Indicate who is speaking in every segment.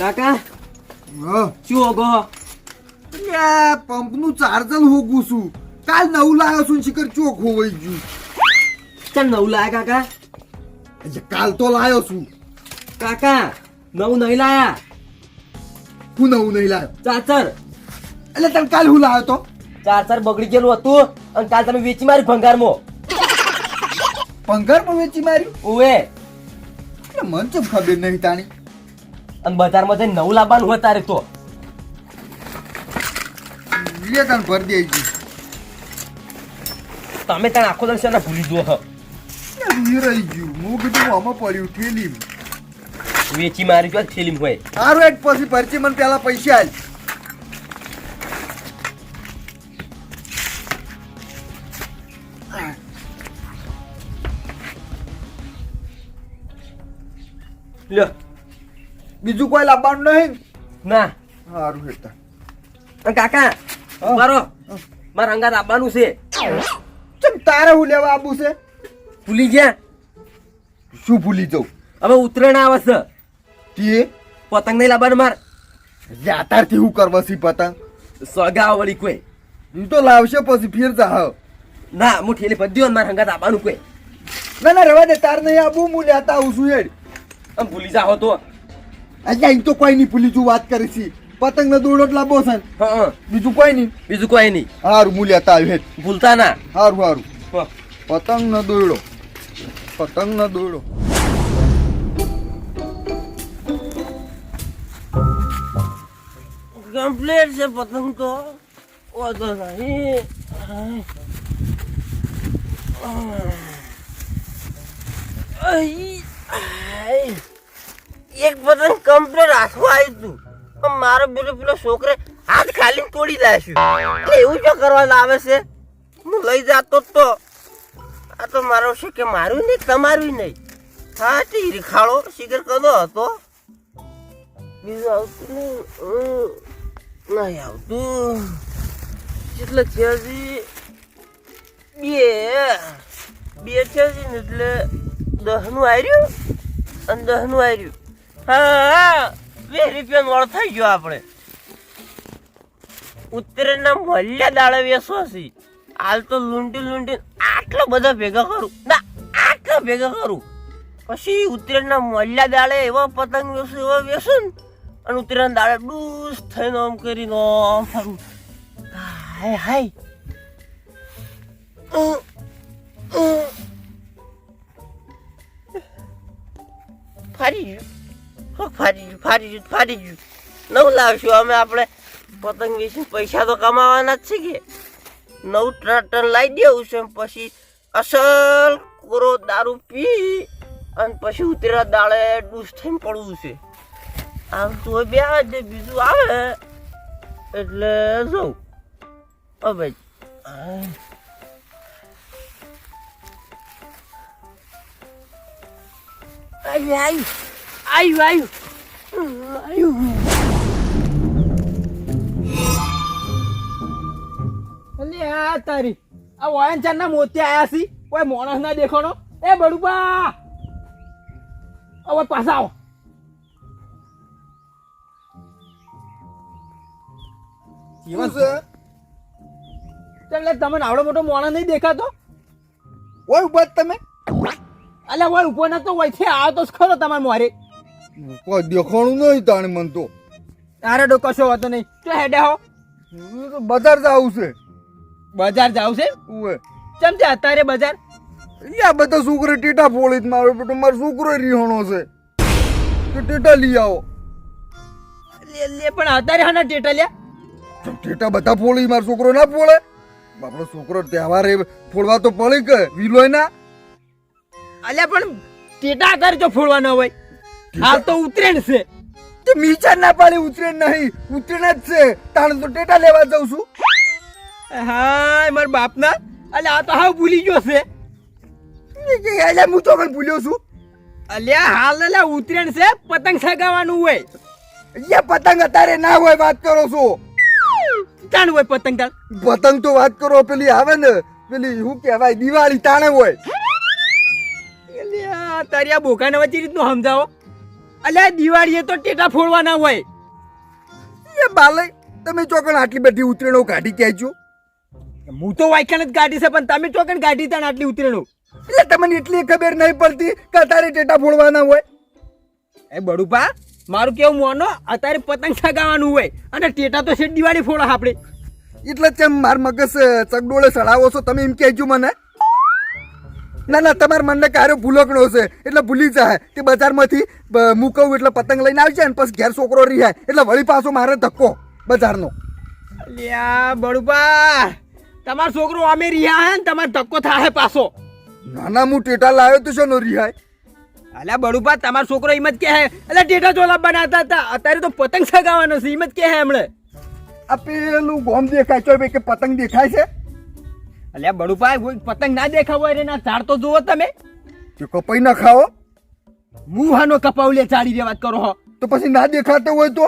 Speaker 1: કાકા
Speaker 2: હા
Speaker 1: શું હોગો?
Speaker 2: પંપ નું ચાર્જર હોગું છું. કાલ નવું લાવ્યો છું શિખર ચોક હોવાઈ ગયું.
Speaker 1: ચાલ નવું લાયા કાકા.
Speaker 2: કાલ તો લાવ્યો છું.
Speaker 1: કાકા નવું નહીં લાયા.
Speaker 2: હું નવું નહીં લાવ્યો.
Speaker 1: ચાર્જર
Speaker 2: એટલે તમે કાલ હું લાવ્યો તો
Speaker 1: ચાર્જર બગડી ગયેલું હતું અને કાલ તમે વેચી મારી ભંગારમાં.
Speaker 2: પંગર પણ વેચી માર્યું.
Speaker 1: ઓવે
Speaker 2: મને તો ખબર નહીં તાણી.
Speaker 1: અને બજારમાં જઈને નવું લાવવાનું હોય તારે તો
Speaker 2: લે તને ભર દે ગયું.
Speaker 1: તમે ત્યાં આખો દર્શન ને ભૂલી દો હ.
Speaker 2: રહી ગયું. હું કીધું આમાં પડ્યું ઠેલી.
Speaker 1: વેચી મારી જો થેલીમ હોય.
Speaker 2: સારું એક પછી પરચી મને પેલા પૈસા આલ.
Speaker 1: લ્યો
Speaker 2: બીજું કોઈ લાવવાનું નહીં.
Speaker 1: ના
Speaker 2: સારું હેતા.
Speaker 1: અને કાકા
Speaker 2: હા.
Speaker 1: મારો મારા અંગાત આપવાનું છે.
Speaker 2: ચમ તારે હું લેવા આવું છે?
Speaker 1: ભૂલી ગયા?
Speaker 2: શું ભૂલી જાઉં?
Speaker 1: હવે ઉત્તરાયણ આવે છે.
Speaker 2: તે
Speaker 1: પતંગ નહીં લાવવાનું માર.
Speaker 2: યાતારથી હું કરવા છે પતંગ?
Speaker 1: સગા વળી કોઈ
Speaker 2: ઈ તો લાવશે પછી ફેર જા.
Speaker 1: ના હું ઠેલી પદ્યો ને મારા અંગાત આપવાનું કોઈ.
Speaker 2: ના ના રવા દે. તાર નહીં આવું હું લેતા આવું છું હેડ.
Speaker 1: આમ ભૂલી જાઓ તો.
Speaker 2: અહીંયા અહીં તો કોઈ નહીં ભૂલી જુ વાત કરી છે. પતંગ નો દોડો જ લાવવો છે ને.
Speaker 1: હા
Speaker 2: બીજું કોઈ નહીં.
Speaker 1: બીજું કોઈ નહીં.
Speaker 2: સારું હું લેતા આવ્યો હેડ.
Speaker 1: ભૂલતા ના.
Speaker 2: સારું સારું.
Speaker 1: હા.
Speaker 2: પતંગ નો દોડો. પતંગ નો દોડો.
Speaker 1: કમ્પ્લીટ છે પતંગ તો વાંધો નહીં. એક પતંગ કમ્પ્લીટ હાથમાં આવ્યું તું. મારો પેલો છોકરે હાથ ખાલી તોડી લાવ્યો. એવું જો કરવાનું આવે છે. હું લઈ જાતો તો આ તો મારો છે કે મારું નહીં તમારું નહીં. હા ટીરી ખાડો શિખર કદો હતો. બીજું આવતું નહીં આવતું. એટલે છે બે છે ને એટલે 10 નું આવ્યું અને 10 નું આવ્યું. હા 2 રૂપિયા મોડ થઈ ગયો. આપણે ઉત્તરાયણના મોલ્યા દાડા વેચવો છે. હાલ તો લૂંટી આટલો બધા ભેગા કરું ના આટલા ભેગા કરું પછી ઉત્તરાયણના મોલ્યા દાડે એવો પતંગ વેચું એવો વેચું ને અને ઉત્તરાયણ દાડે ડૂસ થઈને આમ કરીને આમ ફરું. હાય હાય ફાડી ગયું. નવું લાવશું અમે. આપણે પતંગ વેચીને પૈસા તો કમાવાના જ છે કે. નવું ટન લાવી દેવું છે. પછી અસલ કોરો દારૂ પી અને પછી ઉતરેલા દાડે ડૂસ થઈને પડવું છે. આમ તો બે બીજું આવે એટલે જવું. હવે આવ્યું.
Speaker 3: આ તારી આ વાયન ચાર ના મોતી આયા છી. કોઈ માણસ ના દેખાણો. એ બડુબા હવે પાછા આવો.
Speaker 2: શું છે?
Speaker 3: એટલે તમને આવડો મોટો માણસ નહીં દેખાતો?
Speaker 2: ઓય ઉભા જ તમે.
Speaker 3: અલ્યા હોય ઉભો ના તો હોય છે. આવો તો ખરો તમારે મારે.
Speaker 2: કોઈ દેખાણું નહીં તાણે મન તો.
Speaker 3: અરે ડો કશો વાતો નહીં. તો હેડે હો
Speaker 2: હું તો બજાર જાવું છે.
Speaker 3: બજાર જાવ છે?
Speaker 2: ઓય
Speaker 3: ચમ છે અત્યારે બજાર?
Speaker 2: યા બધા છોકરા ટેટા ફોડી જ મારો બેટો. મારો છોકરો રીહોણો છે તો ટેટા લઈ આવો.
Speaker 3: લે પણ અત્યારે હા ટેટા લ્યા.
Speaker 2: ટેટા બધા ફોડી. મારો છોકરો ના ફોડે? આપણો છોકરો તહેવારે ફોડવા તો પડે કે વિલોય ના.
Speaker 3: અલ્યા પણ ટેટા અત્યારે જો ફોડવા ન હોય. હાલ તો ઉતરેણ છે.
Speaker 2: તે મીચા ના પાડે. ઉતરેણ નહીં, ઉતરેણ જ છે. તાણે તો ટેટા લેવા જાઉં છું.
Speaker 3: હા મારા બાપ ના. અલ્યા આ તો હાવ ભૂલી ગયો છે.
Speaker 2: એટલે હું તો પણ ભૂલ્યો છું.
Speaker 3: અલ્યા હાલ અલ્યા ઉતરેણ છે. પતંગ સગાવાનું હોય.
Speaker 2: અહીંયા પતંગ અત્યારે ના હોય. વાત કરો છો?
Speaker 3: તાણ હોય પતંગ તાણ.
Speaker 2: પતંગ તો વાત કરો પેલી આવે ને પેલી શું કહેવાય દિવાળી તાણે હોય.
Speaker 3: તારી આ બોકાને વચ્ચે રીતનું સમજાવો. અલ્યા દિવાળીએ તો ટેટા ફોડવાના હોય.
Speaker 2: એ બાલય તમે ચોકણ આટલી બધી ઉતરેણો કાઢી કહેજો.
Speaker 3: હું તો વાયકાન જ કાઢી છે, પણ તમે ચોકન કાઢી તા આટલી ઉતરેણું.
Speaker 2: એટલે તમને એટલી ખબર નહીં પડતી કે અત્યારે ટેટા ફોડવાના હોય.
Speaker 3: એ બડુપા મારું કેવું મોનો, અત્યારે પતંગ ચગાવવાનું હોય અને ટેટા તો છે દિવાળી ફોડા આપણે.
Speaker 2: એટલે તેમ માર મગજ ચગડોળે ચડાવો છો તમે એમ કહેજો મને. ના ના તમારા મનને કાર્યો ભૂલકણો છે એટલે ભૂલી જાય તે બજારમાંથી મૂકવું એટલે પતંગ લઈને આવશે ને પછી ઘેર છોકરો રિહાય એટલે વળી પાછો મારે ધક્કો બજારનો.
Speaker 3: અલ્યા બડુપા તમારો છોકરો અમે રહ્યા હે ને તમારો ધક્કો થાય પાછો.
Speaker 2: નાના હું ટેટા લાવ્યો તો શેનો રિહાય.
Speaker 3: અલ્યા બડુપા તમારો છોકરો એમ જ કહે એટલે ટેટા ચોલા બનાવતા હતા, અત્યારે તો પતંગ ચગાવવાનો છે એમ જ કહે હમણે.
Speaker 2: આ પેલું ગોમ દેખાય છે કે પતંગ દેખાય છે.
Speaker 3: અલ્યા બડુપા પતંગ ના દેખાવ હોય એના ઝાડ તો જુઓ તમે.
Speaker 2: તે કપાઈ ના ખાઓ
Speaker 3: મુહાનો કપાવલે ચાડી રે વાત કરો હો.
Speaker 2: તો પછી ના દેખાતો હોય તો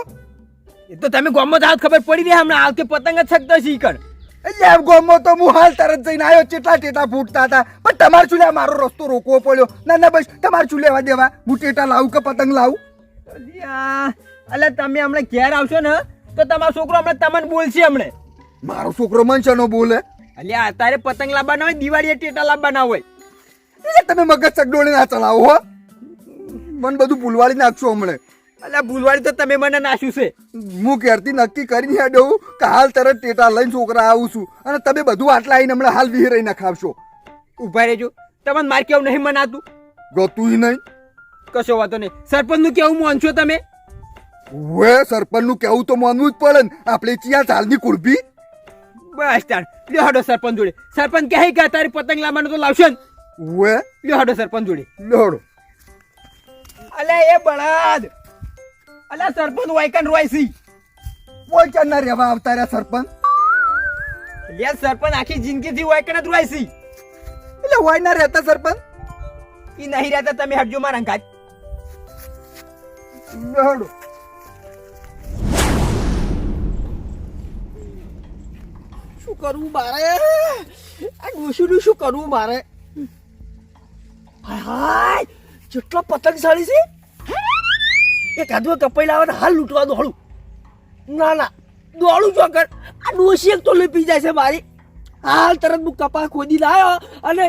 Speaker 3: એ તો તમે ગામમાં જાવ ખબર પડી રહી હમણાં આવતી પતંગ જ શકતો છે ઈકણ.
Speaker 2: એટલે એમ ગોમમાં તો હું હાલ તરત જઈને આવ્યો ચેટલા ટેટા ફૂટતા હતા પણ તમારે શું લેવા મારો રસ્તો રોકવો પડ્યો. ના ના બસ તમારે શું લેવા દેવા, હું ટેટા લાવું કે પતંગ લાવું.
Speaker 3: અલ્યા તમે હમણાં ઘેર આવશો ને તો તમારો છોકરો હમણાં તમને બોલશે હમણે.
Speaker 2: મારો છોકરો મન શેનો બોલે.
Speaker 3: અલ્યા અત્યારે પતંગ લાવવાના હોય દિવાળીએ ટેટા લાવવાના હોય.
Speaker 2: એટલે તમે મગજ ચગડોળે ના ચલાવો હો, મને બધું ભૂલવાડી નાખશો હમણે.
Speaker 3: અલ્યા ભૂલવાડી તો તમે મને નાખ્યું છે.
Speaker 2: હું ઘેરથી નક્કી કરીને હેડ્યો કે હાલ તરત ટેટા લઈને છોકરા આવું છું અને તમે બધું આટલા આવીને હમણાં હાલ વિહરાઈ ના ખાવશો.
Speaker 3: ઉભા રહેજો, તમને માર કેવું નહીં મનાતું.
Speaker 2: ગતું નહીં
Speaker 3: કશો વાતો નહીં. સરપંચ નું કેવું માનશો તમે?
Speaker 2: હવે સરપંચ નું કેવું તો માનવું જ પડે ને, આપણે ચિયા ચાલની કુરબી.
Speaker 3: બસ તાર લ્યો હાડો સરપંચ જોડે. સરપંચ કહે કે તારી પતંગ લાવવાનું તો લાવશો ને.
Speaker 2: હવે
Speaker 3: લ્યો હાડો સરપંચ જોડે.
Speaker 2: લોડો.
Speaker 3: અલ્યા એ બળાદ, અલ્યા સરપંચ વાયકન રોયસી.
Speaker 2: કોઈ ચાર ના રહેવા આવતા રહ્યા સરપંચ.
Speaker 3: અલ્યા સરપંચ આખી જિંદગી થી વાયકન જ રોયસી.
Speaker 2: એટલે હોય ના રહેતા સરપંચ.
Speaker 3: ઈ નહીં રહેતા તમે હટજો મારા અંગાત.
Speaker 2: લોડો.
Speaker 1: શું કરવું મારે? આ ડોશીનું શું કરવું મારે? હાય હાય જેટલો પતંગ સાળી છે એ કાઢવા કપાઈ લાવવાને હાલ લૂંટવા દોડું. ના ના દોડું છો કર. આ ડોશી એક તો લઈ પી જાય છે મારી. હાલ તરત હું કપા ખોદી લાવ્યો અને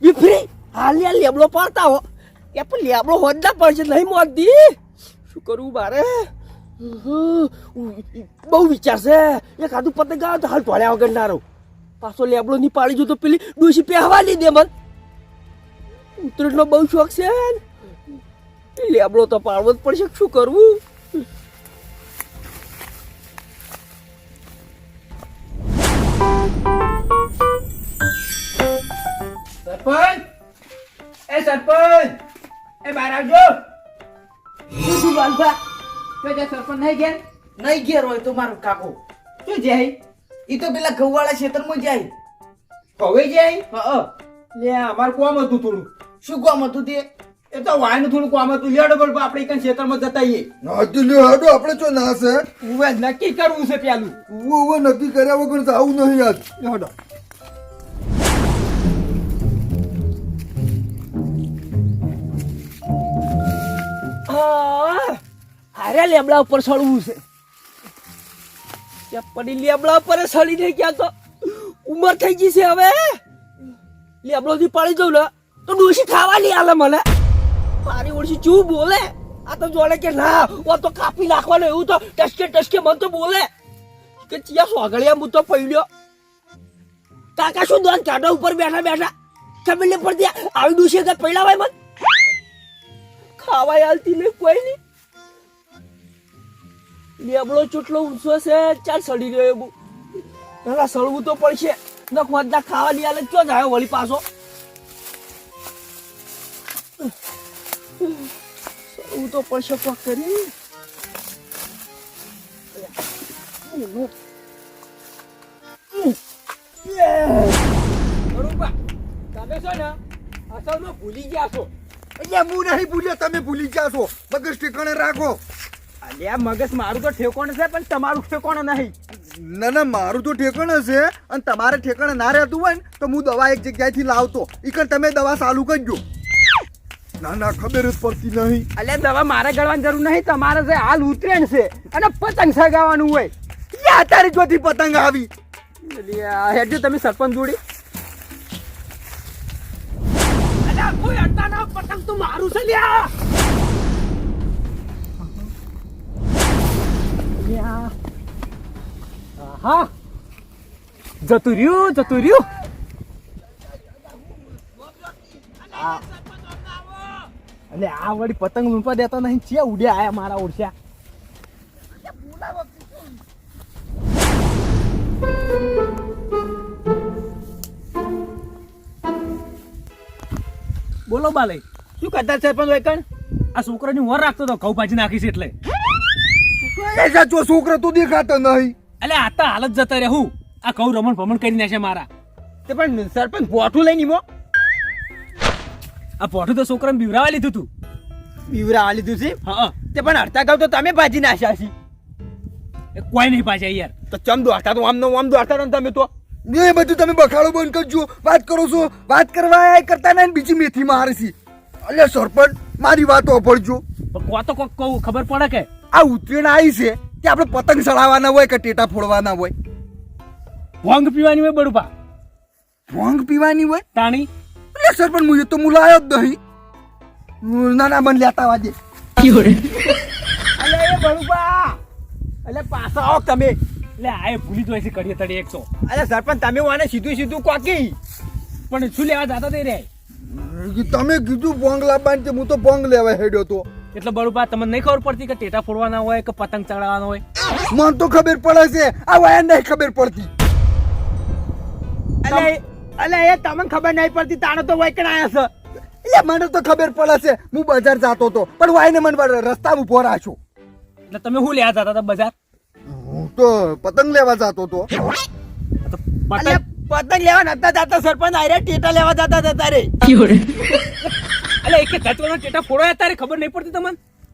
Speaker 1: વિફરી હાલ યાર લેબડો પાડતા હો. એ પણ લેબડો હોદ ના પડશે નહીં મોતી. શું કરવું મારે? બહુ વિચાર છે. એ કાઢું પતંગ આવે તો હાલ ટોળ્યા વગર ના રહું. પાછો લેબડો ની પાડી જો તો પેલી ડોશી પહેવા નહીં દે મન. ઉત્તરાયણનો બહુ શોખ છે ને લેબડો તો પાડવો જ પડશે. શું કરવું?
Speaker 3: સરપંચ એ સરપંચ એ બહાર આવજો.
Speaker 1: શું બાલભા
Speaker 3: તો જે સરપંચ નહીં ઘેર
Speaker 1: નહીં ઘેર હોય તો મારો કાકો
Speaker 3: શું જાય?
Speaker 1: એ તો પેલા ઘઉવાળા ખેતરમાં જાય.
Speaker 3: હવે જાય
Speaker 1: હા
Speaker 3: લે અમાર કોમ હતું થોડું.
Speaker 1: શું કામ હતું તે?
Speaker 3: એ તો વાયનું થોડું કામ હતું. લેડો બળ આપણે કઈ ખેતરમાં જતા આવીએ.
Speaker 2: નાતી લ્યો હેડો આપણે ચો ના છે.
Speaker 3: ઉવે નક્કી કરવું છે પેલું.
Speaker 2: ઉવે નક્કી કર્યા વગર આવું નહીં આજ.
Speaker 3: લેડો.
Speaker 1: હારે લેબડા ઉપર સળવું છે. ત્યાં પડી લેબડા ઉપર સળી નહીં ક્યાં તો ઉંમર થઈ ગઈ છે હવે. લેબડો થી પડી જવું ને તો ડોશી ખાવાની આલે મને. મારી ઓળશી ચૂ બોલે. આ તો જોડે કે ના ઓ તો કાપી નાખવાનું એવું તો ટસકે ટસકે મન તો બોલે કે ચિયા સોગળિયા હું તો પડ્યો. કાકા શું દોન કાઢો ઉપર બેઠા બેઠા ખબર નહીં પડતી આવી ડોશી કે પૈડાવાય મન. ખાવાય હાલતી નહીં કોઈ નહીં. લેબડો ચોટલો ઊંચો છે ચાલ સડી રહ્યો એવું. ના સળવું તો પડશે. નખ મધના ખાવાની હાલે ચો જાય વળી પાછો. સળવું તો પડશે કોક કરી.
Speaker 3: બરોબર તમે છો ને અસલમાં ભૂલી ગયા છો.
Speaker 2: અહીંયા હું નહીં ભૂલ્યો તમે ભૂલી ગયા છો. મગજ ઠેકાણે રાખો.
Speaker 3: અલ્યા મગજ મારું તો ઠેકોણ છે પણ તમારું ઠેકોણ નહીં.
Speaker 2: ના ના મારું તો ઠેકાણે છે અને તમારે ઠેકાણે ના રહેતું હોય ને તો હું દવા એક જગ્યાએથી લાવતો. ઈકણ તમે દવા ચાલુ કરજો. ના ના ખબર જ પડતી નહીં.
Speaker 3: અલ્યા દવા મારે ગળવાની જરૂર નહીં, તમારે છે હાલ ઉતરેણ છે અને પતંગ સગાવવાનું હોય.
Speaker 2: યા તારી જોથી પતંગ આવી.
Speaker 3: અલ્યા હેડજો તમે સરપંચ જોડી. અલ્યા કોઈ અડતા ના, પતંગ તો મારું છે લ્યા. અલ્યા હા જતું રહ્યું જતું રહ્યું. એટલે આ વળી પતંગ લૂંટવા દેતા નહીં, છે ઉડ્યા આયા મારા ઓળખ્યા. બોલો બાલય, શું કરતા સરપંચ વૈકણ? આ છોકરાની વર રાખતો હતો, ઘઉં ભાજી નાખીશ એટલે.
Speaker 2: એ સાચો છોકરો તું દેખાતો નહીં.
Speaker 3: એટલે આ તો હાલત જતા રહે હું, આ ઘઉં રમણ ભમણ કરી નાખે મારા. તે પણ સરપંચ પોઠું લઈને ઈમો. આ પોઠું તો છોકરાને બીવરાવા લીધું તું. બીવરાવા લીધું છે? હા. તે પણ અડધા ઘઉં તો તમે ભાજી નાખ્યા છે. કોઈ નહીં ભાજ્યા યાર. તો ચમ દોડતા તો આમ દોડતા ને તમે તો.
Speaker 2: એ બધું તમે બખાડો બંધ કરજો. વાત કરો છો, વાત કરવા કરતા નહીં, બીજી મેથી મારે છે. અલ્યા સરપંચ મારી વાતો અભળજો.
Speaker 3: કો તો કોક કહું ખબર પડે કે
Speaker 2: આ ઉત્તરાયણ આવી છે કે આપણે પતંગ ચડાવવાના હોય કે ટેટા ફોડવાના હોય?
Speaker 3: ભોંગ પીવાની હોય બડુપા.
Speaker 2: ભોંગ પીવાની હોય
Speaker 3: તાણી.
Speaker 2: અલ્યા સરપંચ મુજે તો મુલાયો જ નહીં. ના ના મને લેતા વાજે.
Speaker 3: અલે એ બડુપા, અલે પાછા આવો તમે. એટલે આ ભૂલી જોઈ છે કડીએ તડી 100. અરે સરપંચ તમે વાને સીધું સીધું કોકી પણ શું લેવા જતા તે રે?
Speaker 2: તમે કીધું ભોંગ લાવવાની છે, હું તો ભોંગ લેવા હેડ્યો તો.
Speaker 3: એટલે બડુપા તમને નહીં ખબર પડતી કે ટેટા ફોડવાના હોય કે પતંગ ચડાવવાના હોય?
Speaker 2: મને તો ખબર પડે છે, આ વાયા નહીં ખબર પડતી.
Speaker 3: અલે એ તમને ખબર નહીં પડતી, તાણે તો વૈકણ આયા છે.
Speaker 2: એટલે મને તો ખબર પડે છે, હું બજાર જતો હતો પણ વાયને મને રસ્તામાં ઉભો રાખ્યો.
Speaker 3: એટલે તમે શું લેવા જતા હતા બજાર?
Speaker 2: હું તો પતંગ લેવા જતો હતો.
Speaker 3: પતંગ લેવા નતા જતા સરપંચ, આરે ટેટા લેવા જતા હતા તારે. અલે એક ધતવાનો ટેટા ફોડવા તારે ખબર નહીં પડતી તમને?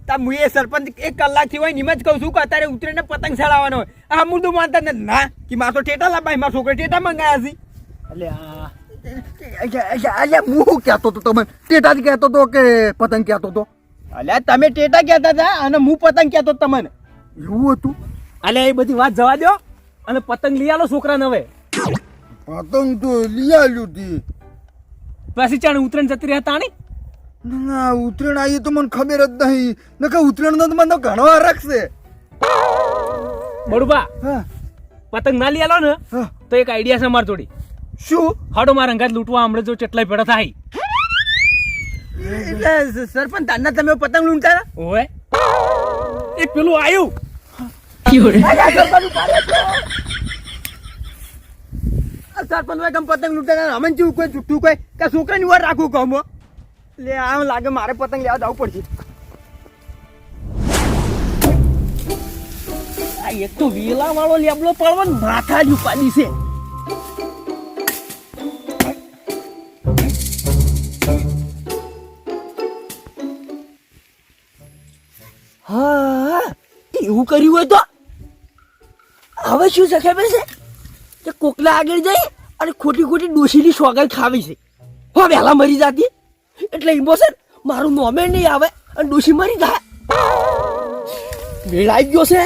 Speaker 3: તા હું એ સરપંચ 1 કલાકથી હોય નિમ જ કહું છું કે અત્યારે ઉતરીને પતંગ ચડાવવાનો હોય. આ મુર્દું માનતા ને ના કે મારો ટેટા લાવવા, મારા છોકરા ટેટા મંગાયા છે. એટલે
Speaker 2: અલ્યા હું કહેતો હતો તમને? ટેટા કહેતો હતો કે પતંગ કહેતો હતો?
Speaker 3: અલ્યા તમે ટેટા કહેતા હતા અને હું પતંગ કહેતો તમને.
Speaker 2: એવું હતું?
Speaker 3: અલ્યા એ બધી વાત જવા દો અને પતંગ લઈ આલો છોકરાને હવે.
Speaker 2: પતંગ તો લઈ આવ્યું હતી.
Speaker 3: પછી ચાણે ઉતરણ જતી રહ્યા તાણી?
Speaker 2: ના ઉતરાયણ આવી તો મને ખબર જ નહીં. નકર ઉતરાયણ નો તો મને ઘણો રાખશે.
Speaker 3: બડુબા
Speaker 2: હા
Speaker 3: પતંગ ના લઈ આલો ને
Speaker 2: હા.
Speaker 3: તો એક આઈડિયા છે મારી જોડી.
Speaker 2: શું?
Speaker 3: હાડો મારા અંગાત લૂંટવા હમણાં જો કેટલાય ભેડા થાય. એટલે સરપંચ તારના તમે પતંગ લૂંટતા ઓય એ પેલું આયું સરપંચ હોય કેમ પતંગ લૂંટતા અમન જેવું કોઈ છૂટું કોઈ કે છોકરાની વાર રાખવું કહું એટલે આમ લાગે મારે પતંગ લેવા જવું પડશે. આ એક તો વેલા વાળો લેબલો પડવાનો માથા જ ઉપાડી છે. હા એવું કર્યું હોય તો હવે શું છે ખબર છે કે કોકલા આગળ જઈ અને ખોટી ખોટી ડોશીની સોગંદ ખાવી છે. હો વહેલા મરી જાતી એટલે ઇમોશન મારું નોમે નહીં આવે અને ડોશી મરી જાય. વેળાઈ ગયો છે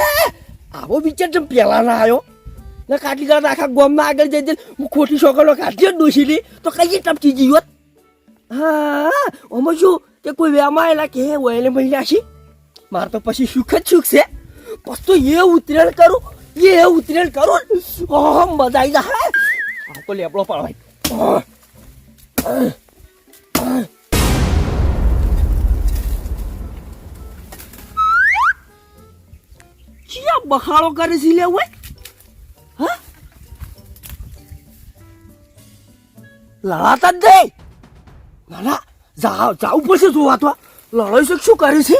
Speaker 3: આવો વિચાર જેમ પેલા ના આવ્યો ને કાટલી કાઢ આખા ગોમમાં આગળ જઈ હું ખોટી સોગંદો કાઢી ડોશીની તો કઈ ટપકી જીવત. હા આમાં શું કે કોઈ વેમાયેલા કે વહેલે મહિલા છે મારે તો પછી સુખ જ સુખ છે. પછી તો એ ઉતરેણ કરું મજા આવી જાય. આ તો લેબડો પાડવાય. ચિયા બખાડો કરે છે લે હોય? હા લડાતા જ નહીં. ના ના જાવું પડશે જોવા તો લડાઈ છે શું કરે છે.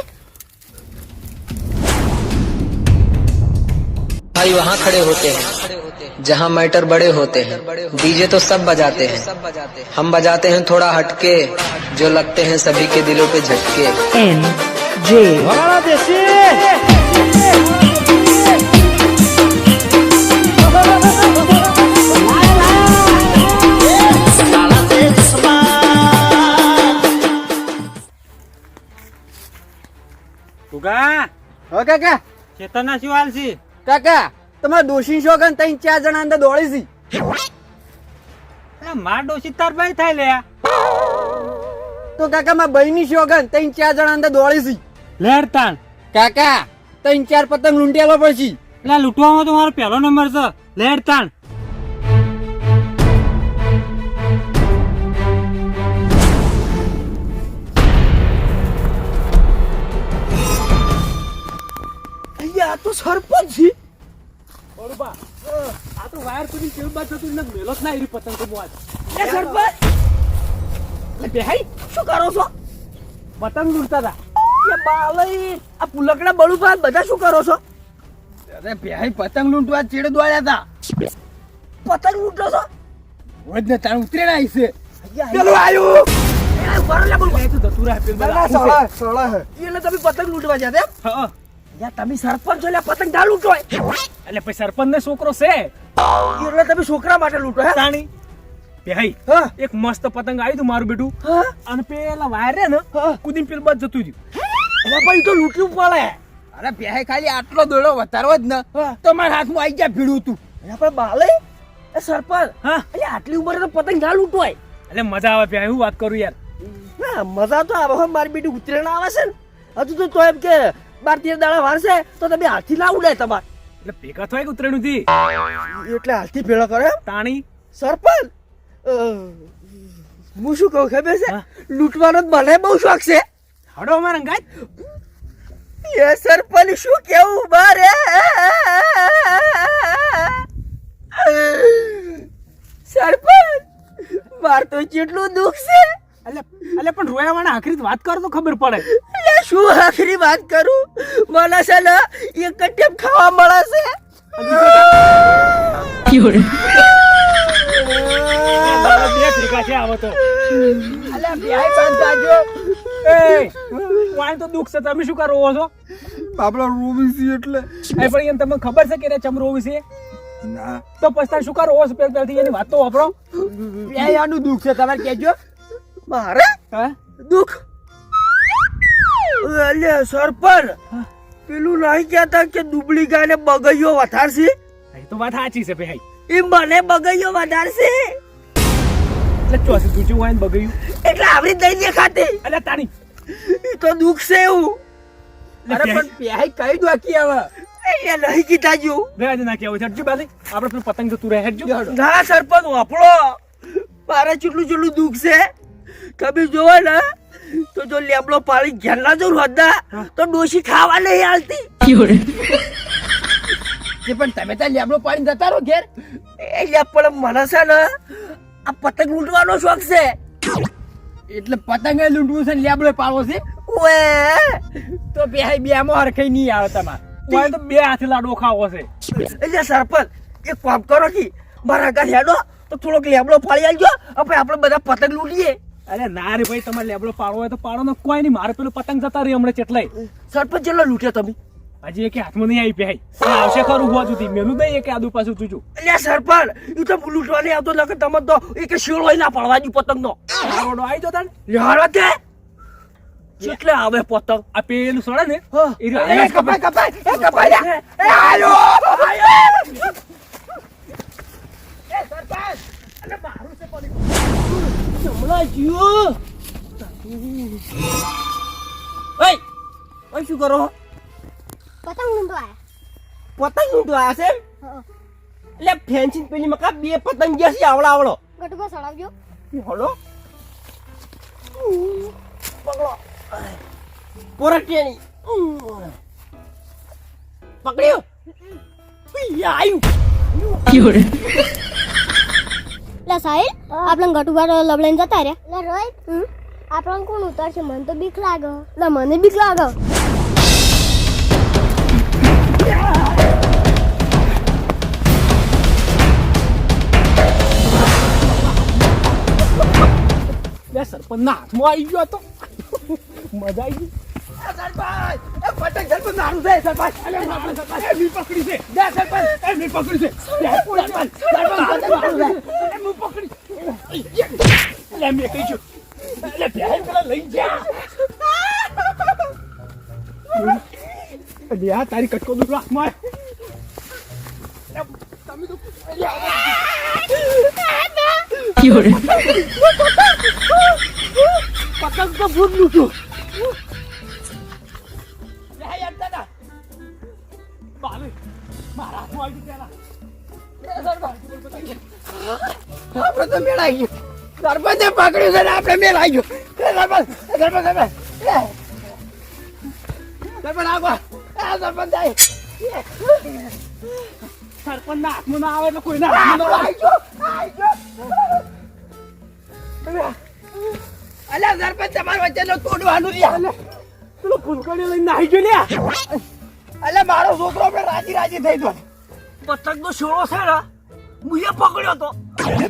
Speaker 4: भाई वहाँ खड़े होते हैं जहाँ मैटर बड़े होते हैं. डीजे तो सब बजाते हैं, हम बजाते हैं थोड़ा हटके, जो लगते हैं सभी के दिलों पे झटके.
Speaker 5: ભૂગા
Speaker 2: હો કાકા
Speaker 5: ચેતનના શું હાલ છે?
Speaker 2: કાકા તમારા દોશી શોગન 3-4 જણા અંદર દોડી છે
Speaker 5: અરે માર ડોશી તાર ભાઈ થાય લે.
Speaker 2: તો કાકા મારા બહેની શોગન 3-4 જણા અંદર દોડી છે
Speaker 5: લેડતાણ
Speaker 2: કાકા 3-4 પતંગ લૂંટ્યા પછી
Speaker 5: એટલે લૂંટવામાં તો મારો પહેલો નંબર છે. લેડતાણ
Speaker 3: અહીંયા આ તો સરપંચ છે.
Speaker 5: બરોબર આ તો વાયર સુધી કેવું બાદ થતું ને મેલો જ ના એરી પતંગ તો મોજ.
Speaker 3: એ સરપંચ એ બેહાઈ શું કરો છો?
Speaker 5: પતંગ લૂંટતા હતા.
Speaker 3: એ બાલઈ આ પુલકડા બળુભા બધા શું કરો છો?
Speaker 2: અરે ભાઈ પતંગ લૂંટવા ચેડે દોડ્યા હતા
Speaker 3: પતંગ લૂંટો છો?
Speaker 2: વજને તાણ ઉતરેલા આવી છે
Speaker 3: પેલું આયુ એ ઉભા રહો લે બોલ.
Speaker 5: એ તો જતું રહે પેલું
Speaker 2: ના
Speaker 5: બધા.
Speaker 2: સોળા હે
Speaker 3: એટલે તમે પતંગ લૂંટવા જતા એમ?
Speaker 5: હા
Speaker 3: યા તમે સરપંચ છો લે પતંગ ના લૂંટો
Speaker 5: એટલે પછી સરપંચ ને છોકરો છે
Speaker 3: એટલે તમે છોકરા માટે લૂંટો હે?
Speaker 5: તાણી ભાઈ
Speaker 3: હા
Speaker 5: એક મસ્ત પતંગ આવ્યું તું મારું બેટું
Speaker 3: હા
Speaker 5: અને પેલા વાયર રે ને
Speaker 3: હા.
Speaker 5: કુદીને પેલું બાદ જતું રહ્યું.
Speaker 3: એટલે ભાઈ તો લૂંટવું પડે.
Speaker 2: અરે ભાઈ ખાલી આટલો દોડો વધારવો જ ને
Speaker 3: હા.
Speaker 2: તો મારા હાથમાં આવી ગયા ભીડું તું
Speaker 3: એટલે આપણે બાલે એ સરપંચ
Speaker 5: હા
Speaker 3: એટલે આટલી ઉંમરે તો પતંગ ના લૂંટવાય.
Speaker 5: એટલે મજા આવે ભાઈ હું વાત કરું યાર.
Speaker 3: ના મજા તો આવે હો. મારી બેટી ઉતરેણ આવે છે ને હજુ તો એમ કે 12-13 દાડા વારશે તો તમે હાથથી ના ઉડાય તમારે
Speaker 5: એટલે ભેગા થાય કે ઉતરેણું થી
Speaker 3: એટલે હાથથી ભેળો કરે એમ?
Speaker 5: તાણી
Speaker 3: સરપંચ હું શું કહું ખબર છે
Speaker 5: હા.
Speaker 3: લૂંટવાનો તો મને બહુ શોખ છે.
Speaker 5: હડો અમારા ગાય
Speaker 3: એ સરપંચ શું કેવું બારે સરપંચ માર તો કેટલું દુઃખ છે.
Speaker 5: એટલે પણ રોયા વાળા આખરી વાત કરો તો ખબર પડે.
Speaker 3: એટલે શું આખરી વાત કરું મને છે ને એક જ ટેપ ખાવા મળે છે.
Speaker 5: બે ભેગા છે આવો તો.
Speaker 3: અલ્યા બેહાઈ બાંધાજો.
Speaker 5: એ વાણ તો દુઃખ છે તમે શું કરો છો?
Speaker 2: બાપડા રોવી એટલે
Speaker 5: એ પણ એમ તમને ખબર છે કે રે ચમરો વિશે
Speaker 2: ના
Speaker 5: તો પછી તાર શું કરો છો પેલથી એની વાત તો વાપરો.
Speaker 3: બે આનું દુઃખ છે તમારે કહેજો. મારે
Speaker 5: હા
Speaker 3: દુઃખ અલ્યા સરપંચ પેલું નહીં કહેતા કે દુબળી ગાયને બગૈયો વધારશે
Speaker 5: એ તો વાત સાચી છે ભાઈ.
Speaker 3: એ મને બગૈયો વધારશે
Speaker 5: એટલે ચોસી તું હોય ને બગડ્યું
Speaker 3: એટલે આવડી દઈ દેખાતી.
Speaker 5: એટલે તાણી
Speaker 3: એ તો દુઃખ છે એવું.
Speaker 5: અરે પણ
Speaker 3: પ્યાય કઈ દોકી આવે એટલે નહીં કીધા જો
Speaker 5: બે આજે ના કહેવું છે હટજો બાલી આપણે પેલું પતંગ જતું રહે હટજો.
Speaker 3: ના સરપંચ વાપરો મારે કેટલું દુઃખ છે કભી જોવે ને તો જો લેબડો પાડી ઘેર ના જવું હતા તો ડોશી ખાવા નહીં હાલતી.
Speaker 2: પણ તમે ત્યાં લેબડો પાડીને જતા રહો ઘેર
Speaker 3: એટલે પણ મને છે ને આ પતંગ લૂંટવાનો શોખ છે.
Speaker 2: એટલે પતંગ લૂંટવું છે ને લેબડો પાડવો છે
Speaker 3: ઓએ
Speaker 2: તો બે બે માં હરખાઈ નહીં આવે તમારે
Speaker 5: ઓય તો બે હાથે લાડવો ખાવો છે.
Speaker 3: એટલે સરપંચ એક કામ કરો કે મારા ઘર હેડો તો થોડોક લેબડો પાડી આવજો આપણે આપણે બધા પતંગ લૂંટીએ.
Speaker 5: અરે ના રે ભાઈ તમારે લેબડો પાડવો હોય તો પાડો ને કોઈ નહીં મારે પેલું પતંગ જતા રહી હમણાં કેટલાય
Speaker 3: સરપંચ ચેટલો લૂંટ્યો તમે?
Speaker 5: હજી એક હાથમાં નહીં આવી ભાઈ આવશે ખરું હોવા સુધી મેલું નહીં એક આદુ પાછું તું
Speaker 3: એટલે સરપંચ એ તો લૂંટવા નહીં આવતો નકર તમે તો એક શેળો ના પાડવા દી પતંગ નો
Speaker 5: રોડો આવી જતા ને
Speaker 3: લેહાડો તે કેટલે આવે પતંગ
Speaker 5: આ પેલું સડે ને
Speaker 3: હા.
Speaker 5: એ રહ્યો.
Speaker 3: એ કપાય જા. એ આયો એ સરપંચ અલે મારું છે પડી જમણા જીઓ. ઓય ઓય શું કરો?
Speaker 6: પતંગ લૂંટવા
Speaker 3: પતંગ લૂંટવા આવ્યા છે?
Speaker 6: આયા.
Speaker 3: એટલે ફેન્સિંગ પેલી મકા બે પતંગ ગયા છે આવડો
Speaker 6: ગટુકો સડાવજો.
Speaker 3: હલો પકડો પોરટિયાની પકડ્યો આયુ
Speaker 6: લા સાહિલ આપણે ગટુકા લબડાઈને જતા રહ્યા. લા રોહિત આપણને કોણ ઉતારશે? મને તો બીક લાગે. લા મને બીક લાગે.
Speaker 5: બે સરપંચ ના હાથમાં આવી ગયો તો મજા આવી ગઈ.
Speaker 3: પતંગ સરપંચ મારું છે સરપંચ.
Speaker 5: એમની પકડી છે
Speaker 3: જા સરપંચ
Speaker 5: એમની પકડી છે
Speaker 3: સરપંચ પતંગ મારું છે.
Speaker 5: એમનું પકડી એટલે મેં કહી છું એટલે બે પેલા લઈ જા લ્યા તારી કટકો દૂર હાથમાં પતંગ તો ભૂત લૂંટ્યું મારા હાથમાં આવી ગયું
Speaker 3: આપણે તો મેળાઈ ગયો સરપંચે પકડ્યું છે ને આપણે મેળાઈ ગયો સરપંચ આગો સરપંચ જાય
Speaker 5: સરપંચ ના હાથમાં ના આવે એટલે કોઈના હાથમાં ના આવે.
Speaker 3: અલ્યા સરપંચ તમારા વચ્ચે તોડવાનું રહ્યા
Speaker 5: પેલો ફૂલકડીઓ લઈને નાહી ગયો લ્યા.
Speaker 3: અલ્યા મારો છોકરો આપણે રાજી થઈ ગયો પતંગ નો શોળો છે ને મુએ પકડ્યો તો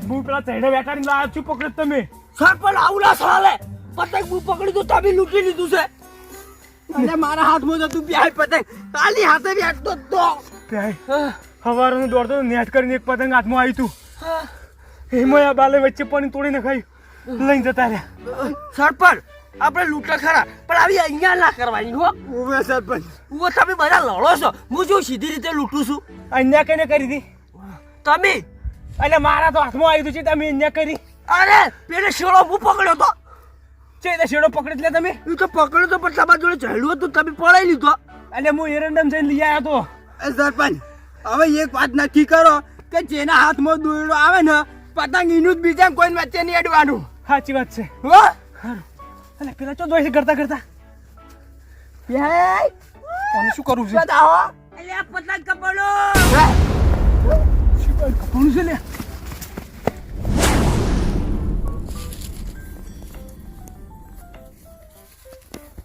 Speaker 5: હું પેલા ચહેડે બેઠાડીને લાવ્યો છું પકડ્યો તમે.
Speaker 3: સરપંચ આવું ના ચાલે પતંગ હું પકડી તો તમે લૂંટી લીધું છે અલ્યા મારા હાથમાં જતું પ્યાય પતંગ કાલી હાથે બેઠતો તો
Speaker 5: સવારનું દોડતો નેટ કરીને એક પતંગ હાથમાં આવી તું એમાં આ બાલે વચ્ચે પાણી તોડી નખાયું લઈને જતા રહ્યા.
Speaker 3: સરપંચ આપણે લૂંટા ખરા પણ આવી અહીંયા ના કરવાની હો
Speaker 2: ઓવે સરપંચ
Speaker 3: હું તમે બધા લડો છો હું જો સીધી રીતે લૂંટું છું
Speaker 5: અન્યા કઈને કરી હતી
Speaker 3: તમે
Speaker 5: એટલે મારા તો હાથમાં આવી છે તમે અન્યા કરી
Speaker 3: અરે પેલે શેળો હું પકડ્યો તો
Speaker 5: છે શેડો પકડી લે તમે.
Speaker 3: એ તો પકડ્યો તો પણ તમારા જોડે ચડ્યું હતું તમે પડાઈ લીધો
Speaker 5: એટલે હું એરંડમ જઈને લઈ આવ્યો તો.
Speaker 2: સરપંચ હવે એક વાત નક્કી કરો કે જેના હાથમાં દોરડો આવે ને પતંગ એનું જ બીજા કોઈ વચ્ચે નહીં અડવાનું.
Speaker 5: સાચી વાત છે.
Speaker 2: હો
Speaker 5: અને પેલા ચો દોઈ કરતા કરતા
Speaker 3: અને
Speaker 5: શું કરવું છે?
Speaker 3: બતાવો અલ્યા પતંગ કપડો
Speaker 5: કપડું છે લે.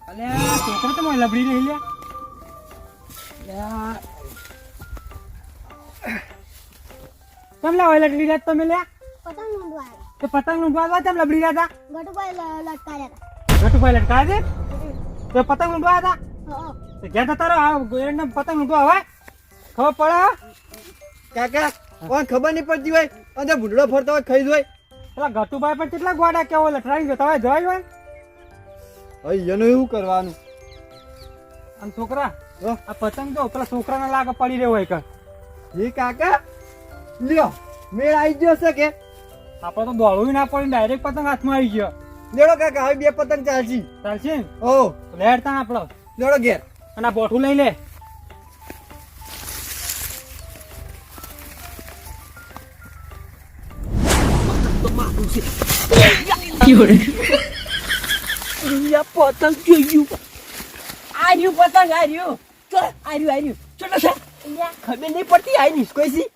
Speaker 5: અલ્યા છોકરો તો મને લબડી રહી લે. કેમ લાવે લટડી રહ્યા તમે લ્યા?
Speaker 6: પતંગ લૂંટવા
Speaker 5: તો પતંગ લૂંટવા કેમ લબડી રહ્યા હતા?
Speaker 6: ગટુભાઈ લટકાર્યા હતા
Speaker 5: ગટુભાઈ લટકાયા છે તો પતંગ લૂંટવા હતા
Speaker 6: હો.
Speaker 5: તો ગયા હતા તારો એરંડમ પતંગ લૂંટવા હવે ખબર પડે?
Speaker 2: કાકા કોણ ખબર નહીં પડતી હોય અને ભૂંડળો ફરતો હોય ખાઈ હોય
Speaker 5: પેલા ગટુભાઈ પણ કેટલા ગોડા કેવો લટરાઈ જતા હોય જોઈ હોય.
Speaker 2: હવે એનું એવું કરવાનું
Speaker 5: આમ છોકરા આ પતંગ જો પેલા છોકરાને લાગે પડી રહ્યો હોય કર.
Speaker 2: એ કાકા લ્યો મેળ આવી ગયો છે કે
Speaker 5: આપણે તો દોડવું ના પડી ડાયરેક્ટ પતંગ હાથમાં આવી ગયો.
Speaker 2: લેડો કાકા હવે બે પતંગ ચાલશી
Speaker 5: ચાલશે ને
Speaker 2: ઓ
Speaker 5: લેડતા આપણો
Speaker 2: લેડો ઘેર
Speaker 5: અને આ બોઠું લઈ લે.
Speaker 3: પતંગ જોયું આર્યું પતંગ આર્યું ચલ આર્યું ચલો સર ખબર નહીં પડતી આઈ કોઈ સી